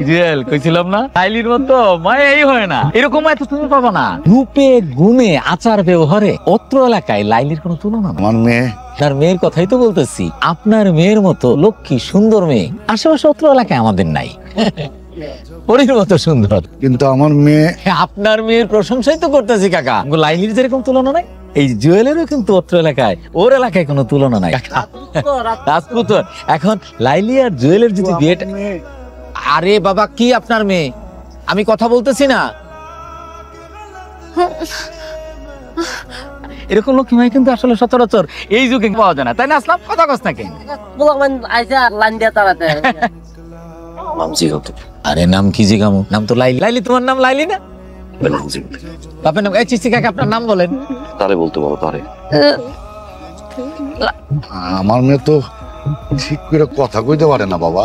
জুয়েল কইছিলাম না লাইলির মতো মায়াই হয় না, এরকম মায়া তো তুমি পাবা না। রূপে গুণে আচার ব্যবহারে অত্র এলাকায় লাইলির কোনো তুলনা না। আমার মেয়ে, আপনার মেয়ের কথাই তো বলতেছি, আপনার মেয়ের মতো লক্ষ্মী সুন্দর মেয়ে আশেপাশে অত্র এলাকায় আমাদের নাই। পরীর মতো সুন্দর। কিন্তু আমার মেয়ে, আপনার মেয়ের প্রশংসাই তো করতেছি কাকা, লাইলির যেরকম তুলনা নাই, এই জুয়েলেরও কিন্তু অত্র এলাকায় ওর এলাকায় কোনো তুলনা নাই কাকা। রাজপুত এখন লাইলি আর জুয়েলের যদি বিয়েটা, আরে বাবা কি আপনার মেয়ে, আমি কথা বলতেছি না। এরকম লক্ষ্মী মাই কিন্তু আসলে সচরাচর এই যুগে পাওয়া যায় না, তাই না? আসলাম কথা কস নাকি? আরে নাম কি জিগামু? নাম তো লাইলি। লাইলি তোমার নাম লাইলি না? বাপের নাম? এই চিস্তি কাকা আপনার নাম বলেন। তারে বলতে বলো, তারে। আমার মেয়ে তো ঠিক করে কথা কইতে পারে না বাবা।